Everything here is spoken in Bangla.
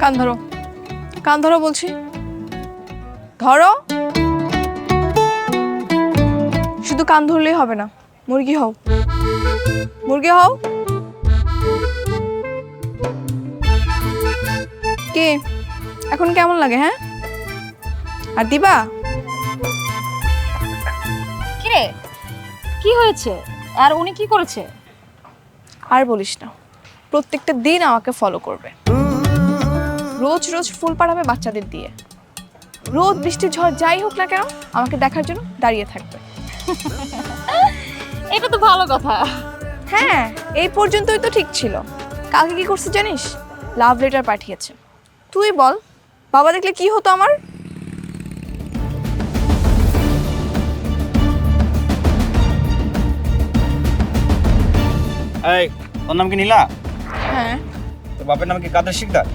কান ধরো, কান ধরো বলছি, ধরো। শুধু কান ধরলেই হবে না, মুরগি হও, মুরগি হও। কি এখন কেমন লাগে? হ্যাঁ, আর দিবা? কিরে, কি হয়েছে? আর উনি কি করেছে? আর বলিস না, প্রত্যেকটা দিন আমাকে ফলো করবে, রোজ রোজ ফুল পাড়াবে বাচ্চাদের দিয়ে, রোদ বৃষ্টি ঝড় যাই হোক না কেন আমাকে দেখার জন্য দাঁড়িয়ে থাকবে। এটা তো ভালো কথা। হ্যাঁ, এই পর্যন্তই তো ঠিক ছিল। কালকে কি করছে জানিস? লাভ লেটার পাঠিয়েছে। তুই বল, বাবা দেখলে কি হতো আমার? এই, তোর নাম কি নীলা? হ্যাঁ। তোর বাপের নাম কি কাদের শিকদার?